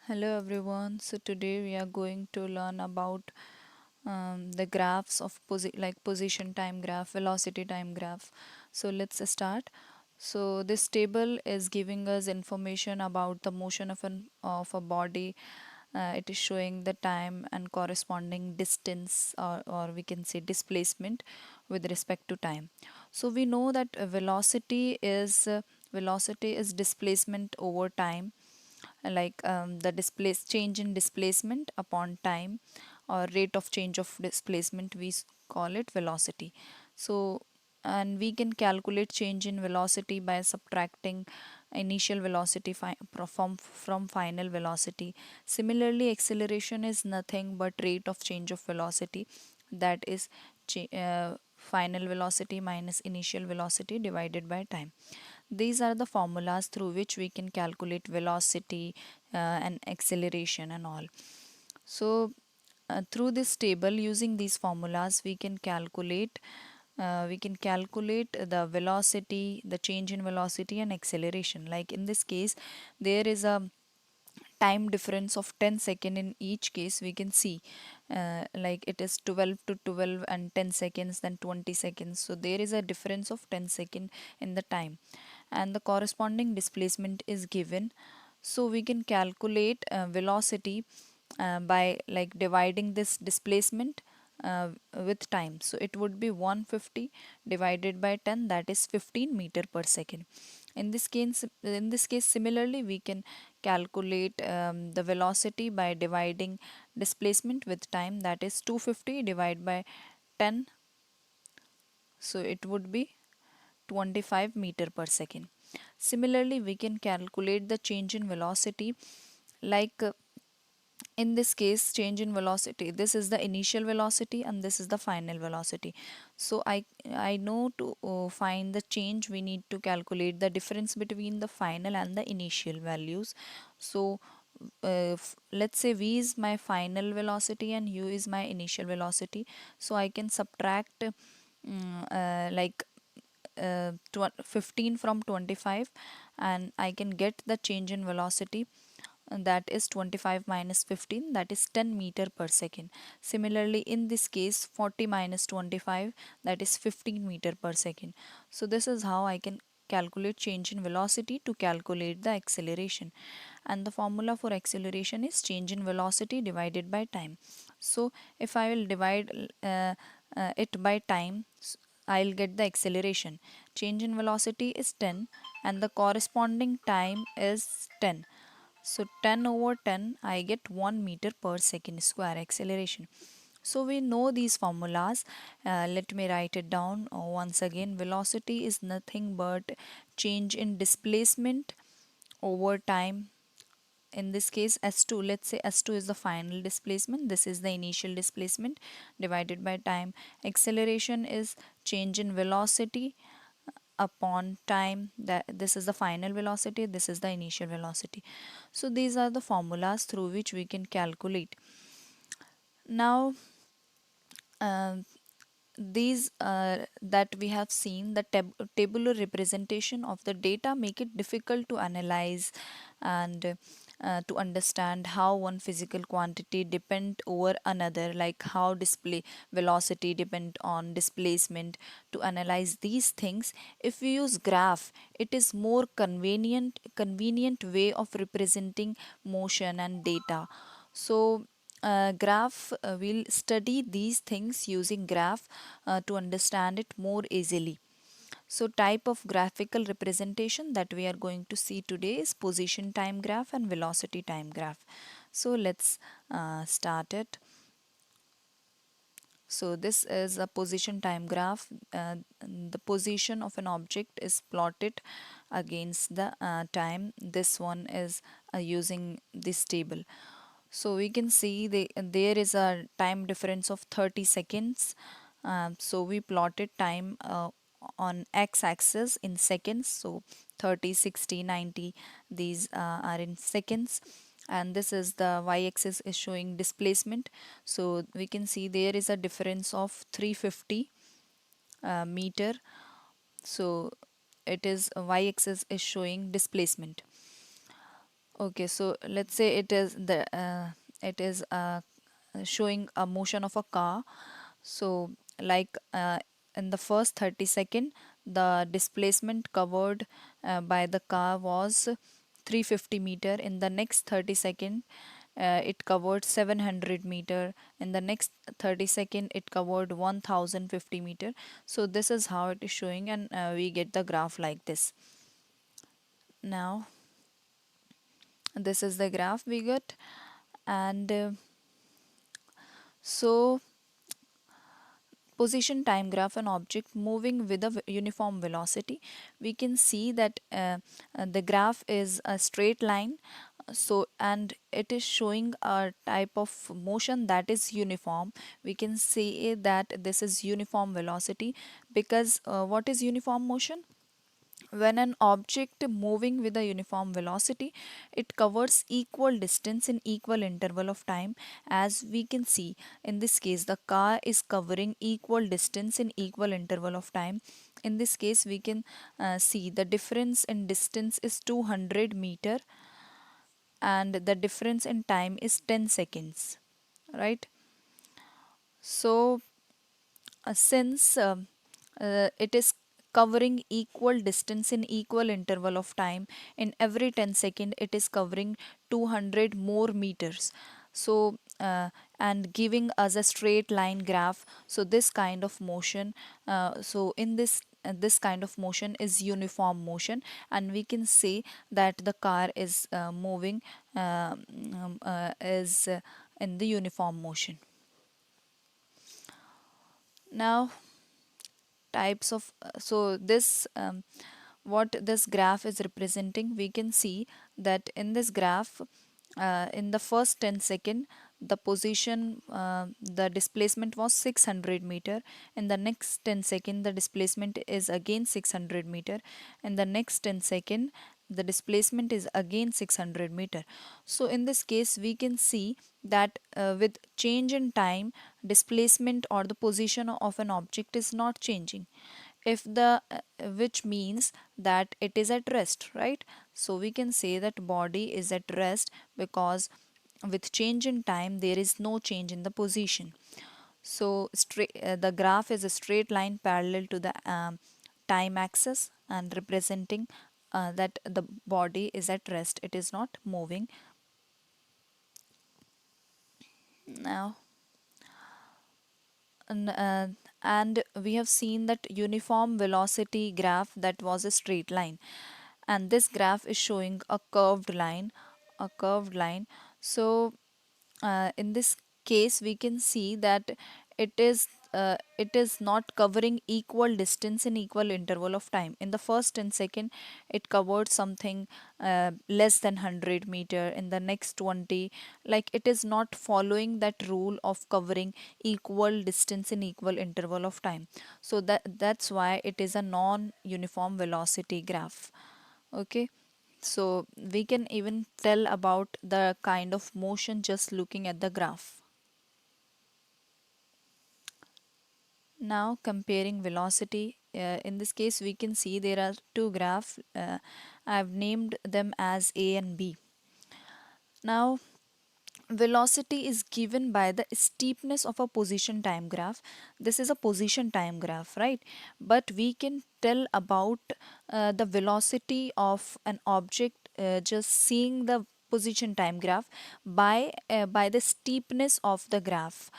Hello everyone. So today we are going to learn about the graphs of position time graph, velocity time graph. So let's start. So this table is giving us information about the motion of a body. It is showing the time and corresponding distance, or we can say displacement with respect to time. So we know that velocity is displacement over time, like the displace change in displacement upon time, or rate of change of displacement, call it velocity. So and we can calculate change in velocity by subtracting initial velocity from final velocity. Similarly, acceleration is nothing but rate of change of velocity, that is final velocity minus initial velocity divided by time. These are the formulas through which we can calculate velocity and acceleration and all. So through this table, using these formulas, we can calculate the velocity, the change in velocity and acceleration. Like in this case, there is a time difference of 10 second in each case. We can see like it is 12 to 12 and 10 seconds, then 20 seconds. So there is a difference of 10 second in the time, and the corresponding displacement is given. So we can calculate velocity by like dividing this displacement with time. So it would be 150 divided by 10, that is 15 meter per second. In this case, similarly, we can calculate the velocity by dividing displacement with time, that is 250 divided by 10. So it would be 25 meter per second. Similarly, we can calculate the change in velocity, like in this case, change in velocity, this is the initial velocity and this is the final velocity. So I know to find the change, we need to calculate the difference between the final and the initial values. So let's say v is my final velocity and u is my initial velocity. So I can subtract like 15 from 25, and I can get the change in velocity, and that is 25 minus 15, that is 10 meter per second. Similarly, in this case, 40 minus 25, that is 15 meter per second. So this is how I can calculate change in velocity to calculate the acceleration. And the formula for acceleration is change in velocity divided by time. So if I will divide it by time, I'll get the acceleration. Change in velocity is 10 and the corresponding time is 10. So 10 over 10, I get 1 meter per second square acceleration. So we know these formulas. Let me write it down once again. Velocity is nothing but change in displacement over time. In this case, S2, let's say S2 is the final displacement, this is the initial displacement divided by time. Acceleration is change in velocity upon time, that this is the final velocity, this is the initial velocity. So these are the formulas through which we can calculate. Now uh, these that we have seen, the tabular representation of the data make it difficult to analyze and to understand how one physical quantity depend over another, like how display velocity depend on displacement. To analyze these things, if we use graph, it is more convenient way of representing motion and data. So graph, we'll study these things using graph to understand it more easily. So type of graphical representation that we are going to see today is position time graph and velocity time graph. So let's start it. So this is a position time graph. The position of an object is plotted against the time. This one is using this table. So we can see there is a time difference of 30 seconds. So we plotted time on x-axis in seconds. So 30, 60, 90, these are in seconds. And this is the y-axis is showing displacement. So we can see there is a difference of 350 meter. So it is y-axis is showing displacement. Okay, so let's say it is showing a motion of a car. So like in the first 30 second, the displacement covered by the car was 350 meter. In the next 30 second, it covered 700 meter. In the next 30 second, it covered 1050 meter. So this is how it is showing, and we get the graph like this. Now this is the graph we get. And so position time graph, an object moving with a uniform velocity, we can see that the graph is a straight line. So and it is showing a type of motion that is uniform. We can say that this is uniform velocity, because what is uniform motion? When an object moving with a uniform velocity, it covers equal distance in equal interval of time. As we can see, in this case, the car is covering equal distance in equal interval of time. In this case, we can see the difference in distance is 200 meter, and the difference in time is 10 seconds, right? So since it is covering equal distance in equal interval of time, in every 10 second it is covering 200 more meters. So and giving us a straight line graph. So this kind of motion, so in this kind of motion is uniform motion, and we can say that the car is moving is in the uniform motion. Now types of so this what this graph is representing, we can see that in this graph, in the first 10 second, the position the displacement was 600 meter. In the next 10 second, the displacement is again 600 meter. In the next 10 second, the displacement is again 600 meter. So in this case, we can see that with change in time, displacement or the position of an object is not changing, if the which means that it is at rest, right? So we can say that body is at rest, because with change in time there is no change in the position. So the graph is a straight line parallel to the time axis, and representing that the body is at rest, it is not moving. Now and, uh, and we have seen that uniform velocity graph, that was a straight line, and this graph is showing a curved line. So in this case, we can see that it is not covering equal distance in equal interval of time. In the first 10 second, it covered something less than 100 meter. In the next 20, like it is not following that rule of covering equal distance in equal interval of time. So that's why it is a non uniform velocity graph. Okay, so we can even tell about the kind of motion just looking at the graph. Now comparing velocity, in this case we can see there are two graphs. I've named them as A and B. Now velocity is given by the steepness of a position time graph. This is a position time graph, right? But we can tell about the velocity of an object just seeing the position time graph by the steepness of the graph.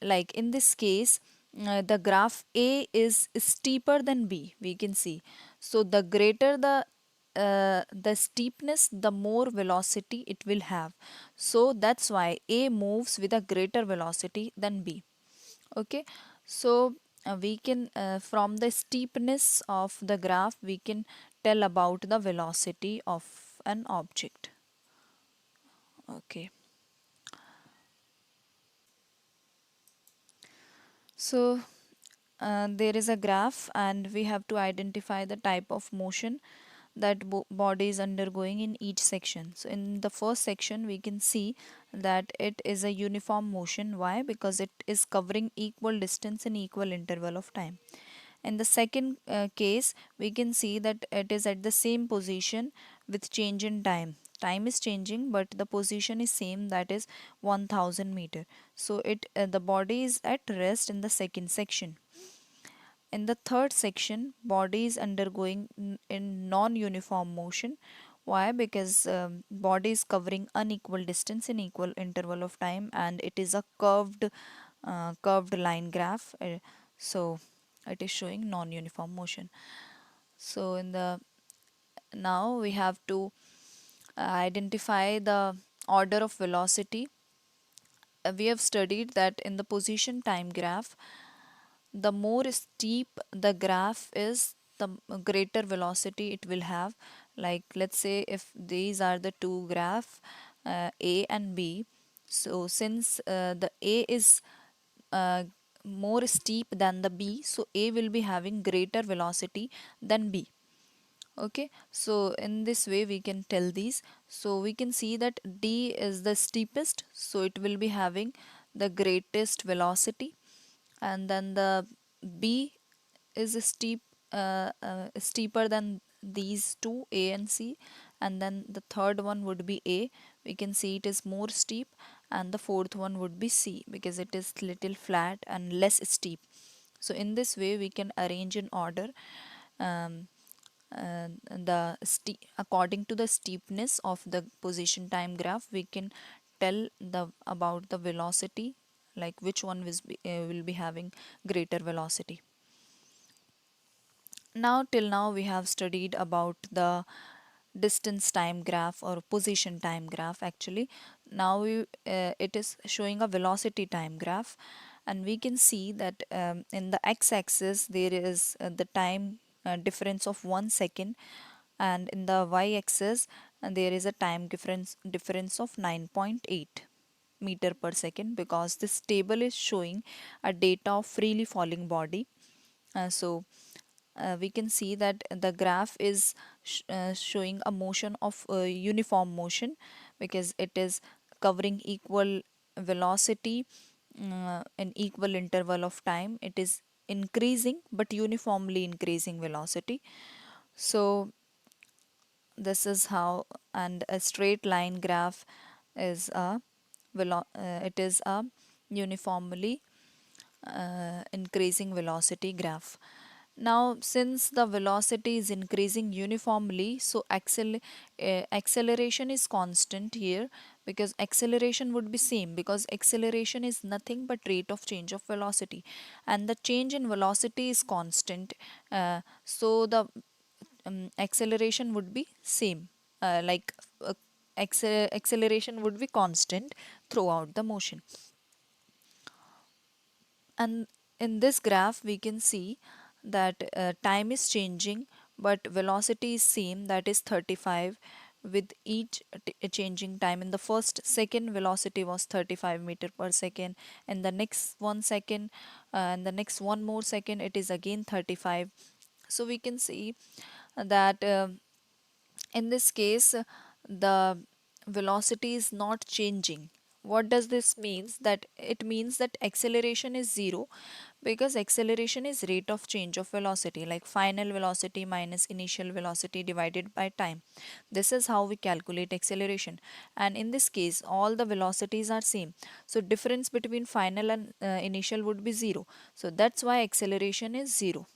Like in this case, the graph A is steeper than B, we can see. So the greater the steepness, the more velocity it will have. So that's why A moves with a greater velocity than B. Okay, so we can from the steepness of the graph we can tell about the velocity of an object. Okay, so there is a graph, and we have to identify the type of motion that body is undergoing in each section. So in the first section we can see that it is a uniform motion. Why? Because it is covering equal distance in equal interval of time. In the second case, we can see that it is at the same position with change in time. Time is changing, but the position is same, that is 1000 meter. So the body is at rest in the second section. In the third section, body is undergoing in non-uniform motion. Why? Because body is covering unequal distance in equal interval of time, and it is a curved line graph. So it is showing non-uniform motion. So in the now we have to identify the order of velocity. We have studied that in the position time graph, the more steep the graph is, the greater velocity it will have. Like let's say if these are the two graph, A and B. So since the A is uh, more steep than the B, so A will be having greater velocity than B. Okay, so in this way we can tell these. So we can see that D is the steepest, so it will be having the greatest velocity, and then the B is steeper than these two, A and C, and then the third one would be A. We can see it is more steep, and the fourth one would be C because it is little flat and less steep. So in this way we can arrange in order, um, according to the steepness of the position time graph. We can tell the about the velocity, like which one will be having greater velocity. Now till now we have studied about the distance time graph or position time graph actually. Now it is showing a velocity time graph, and we can see that in the x-axis there is the time difference of 1 second, and in the y-axis there is a time difference of 9.8 meter per second, because this table is showing a data of freely falling body. We can see that the graph is showing a motion of uniform motion, because it is covering equal velocity in equal interval of time. It is increasing but uniformly increasing velocity. So this is how. And a straight line graph is it is a uniformly increasing velocity graph. Now, since the velocity is increasing uniformly, so acceleration is constant here, because acceleration would be same, because acceleration is nothing but rate of change of velocity, and the change in velocity is constant. So the acceleration would be same, like acceleration would be constant throughout the motion. And in this graph we can see that time is changing but velocity is same, that is 35, with each changing time. In the first second velocity was 35 meter per second, and the next 1 second, and the next one more second it is again 35. So we can see that in this case the velocity is not changing. What does this means? That it means that acceleration is zero, because acceleration is rate of change of velocity, like final velocity minus initial velocity divided by time. This is how we calculate acceleration, and in this case all the velocities are same, so difference between final and initial would be zero. So that's why acceleration is zero.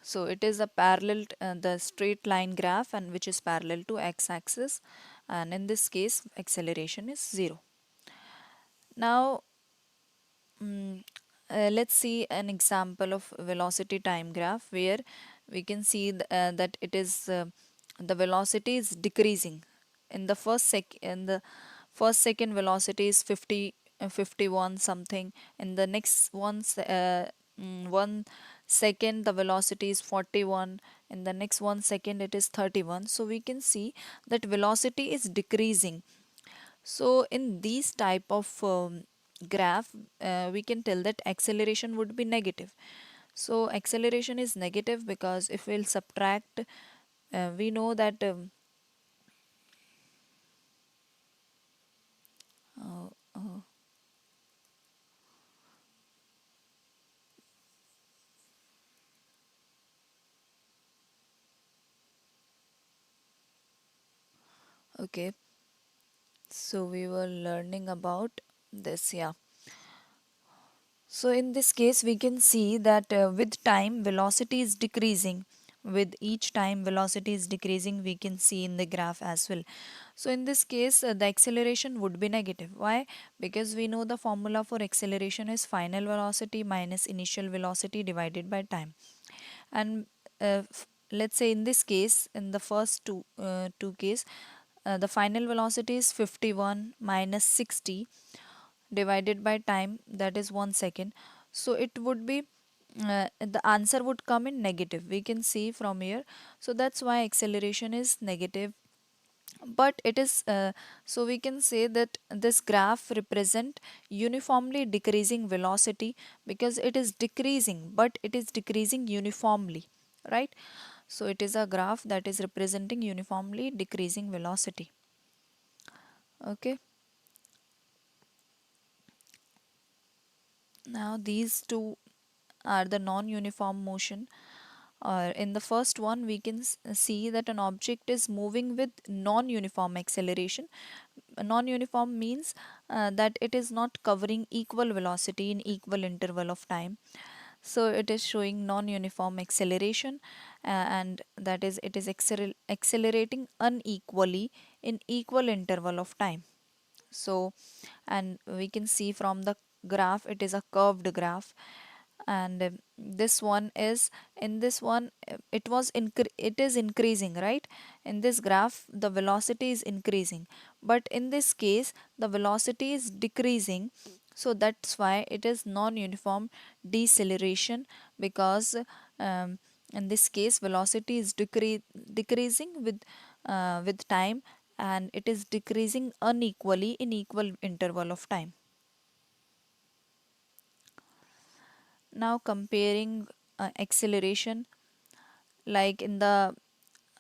So it is a parallel, the straight line graph, and which is parallel to x-axis, and in this case acceleration is zero. Now let's see an example of velocity time graph, where we can see that it is the velocity is decreasing. In the first second velocity is 51 something. In the next 1 second the velocity is 41. In the next 1 second it is 31. So we can see that velocity is decreasing. So in these type of graph, we can tell that acceleration would be negative. So acceleration is negative because if we'll subtract, we know that uh, uh, Okay, so we were learning about this, yeah. So in this case, we can see that with time, velocity is decreasing. With each time velocity is decreasing, we can see in the graph as well. So in this case, the acceleration would be negative. Why? Because we know the formula for acceleration is final velocity minus initial velocity divided by time. And let's say in this case, in the first two case, the final velocity is 51 minus 60 divided by time, that is 1 second. So it would be the answer would come in negative, we can see from here. So that's why acceleration is negative. But it is so we can say that this graph represent uniformly decreasing velocity, because it is decreasing, but it is decreasing uniformly, right? So it is a graph that is representing uniformly decreasing velocity. Okay, now these two are the non-uniform motion. In the first one, we can see that an object is moving with non-uniform acceleration. Non-uniform means that it is not covering equal velocity in equal interval of time. So it is showing non-uniform acceleration, and that is it is accelerating unequally in equal interval of time. So, and we can see from the graph, it is a curved graph. And this one is, in this one, it is increasing, right? In this graph the velocity is increasing, but in this case the velocity is decreasing. So that's why it is non-uniform deceleration, because in this case velocity is decreasing with time, and it is decreasing unequally in equal interval of time. Now comparing acceleration, like in the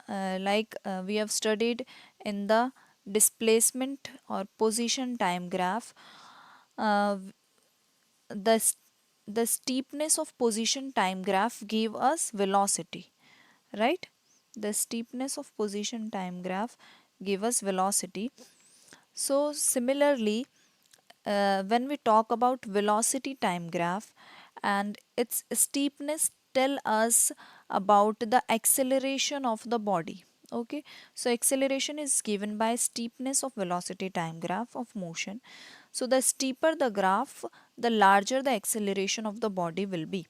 we have studied in the displacement or position time graph, uh, the the steepness of position time graph gave us velocity, right? The steepness of position time graph gave us velocity. So similarly, when we talk about velocity time graph and its steepness tell us about the acceleration of the body. Okay, so acceleration is given by steepness of velocity time graph of motion. So the steeper the graph, the larger the acceleration of the body will be.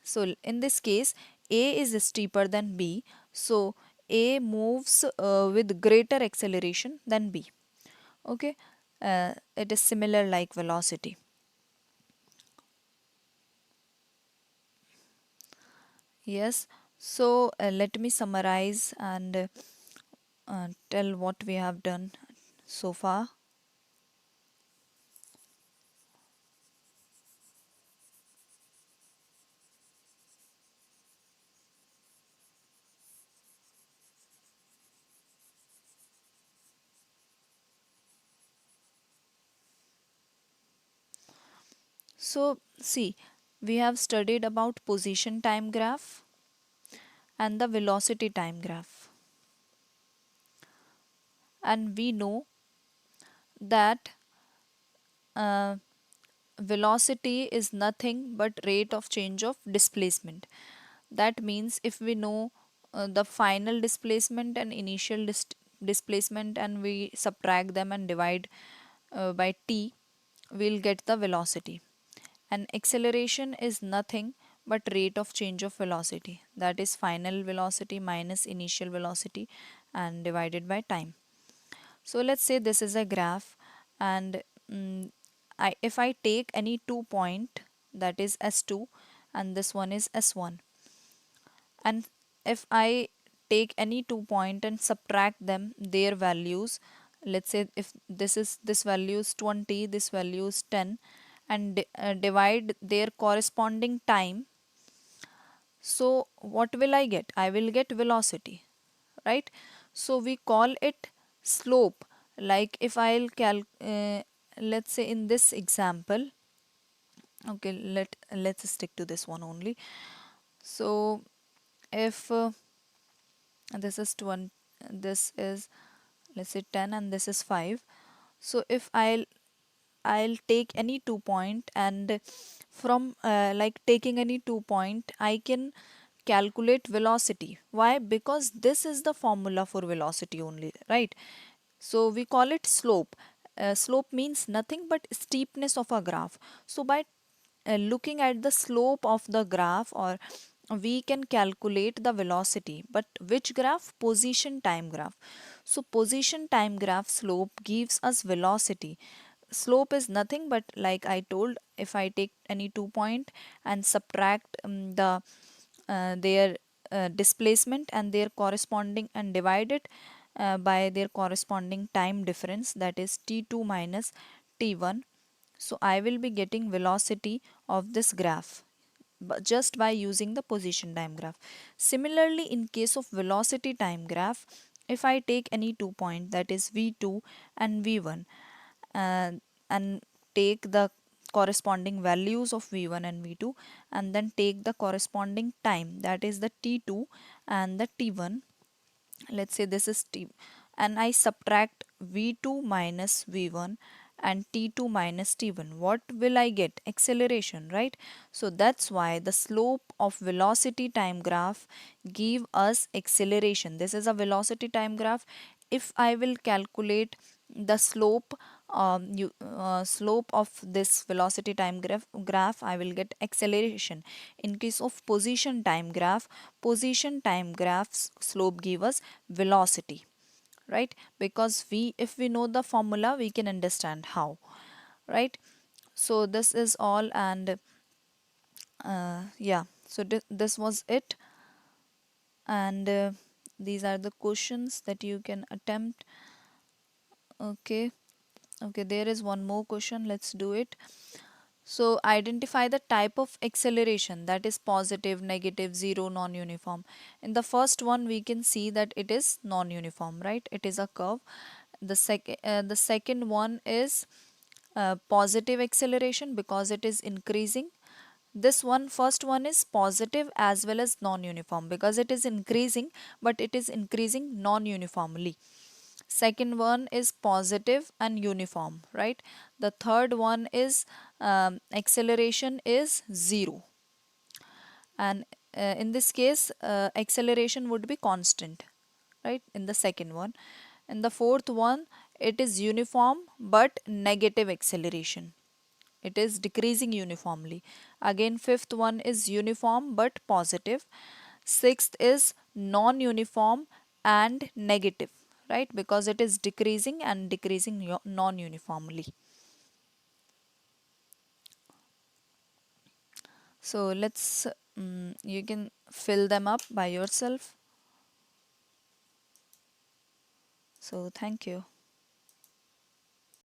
So in this case, A is steeper than B, so A moves with greater acceleration than B. Okay, it is similar like velocity. Yes, so let me summarize and tell what we have done so far. So see, we have studied about position time graph and the velocity time graph, and we know that uh, velocity is nothing but rate of change of displacement. That means if we know the final displacement and initial displacement, and we subtract them and divide by t, we'll get the velocity. And acceleration is nothing but rate of change of velocity, that is final velocity minus initial velocity and divided by time. So let's say this is a graph, and if I take any 2 point, that is S2, and this one is S1, and if I take any 2 point and subtract them their values, let's say if this value is 20, this value is 10, and divide their corresponding time, so what will I get? I will get velocity, right? So we call it slope. Like if I'll let's say in this example, okay, let's stick to this one only. So if this is 20, this is let's say 10 and this is 5. So if I'll take any 2 point, and from like taking any 2 point, I can calculate velocity. Why? Because this is the formula for velocity only, right? So we call it slope. Slope means nothing but steepness of a graph. So by looking at the slope of the graph, or we can calculate the velocity. But which graph? Position time graph. So position time graph slope gives us velocity. Slope is nothing but, like I told, if I take any 2 point and subtract their displacement and their corresponding, and divide it by their corresponding time difference, that is t2 minus t1. So I will be getting velocity of this graph just by using the position time graph. Similarly, in case of velocity time graph, if I take any 2 point, that is v2 and v1, uh, and take the corresponding values of v1 and v2, and then take the corresponding time, that is the t2 and the t1. Let's say this is t, and I subtract v2 minus v1 and t2 minus t1, what will I get? Acceleration, right? So that's why the slope of velocity time graph give us acceleration. This is a velocity time graph. If I will calculate the slope, slope of this velocity time graph, I will get acceleration. In case of position time graphs slope give us velocity, right? Because we, if we know the formula, we can understand how, right? So this is all, and yeah, so this was it, and these are the questions that you can attempt. Okay. Okay, there is one more question, let's do it. So identify the type of acceleration, that is positive, negative, zero, non-uniform. In the first one, we can see that it is non-uniform, right? It is a curve. The second one is positive acceleration because it is increasing. This one, first one is positive as well as non-uniform because it is increasing, but it is increasing non-uniformly. Second one is positive and uniform, right? The third one is acceleration is zero, and in this case acceleration would be constant, right, in the second one. In the fourth one, it is uniform but negative acceleration, it is decreasing uniformly. Again, fifth one is uniform but positive. Sixth is non-uniform and negative, right, because it is decreasing and decreasing non-uniformly. So let's you can fill them up by yourself. So thank you.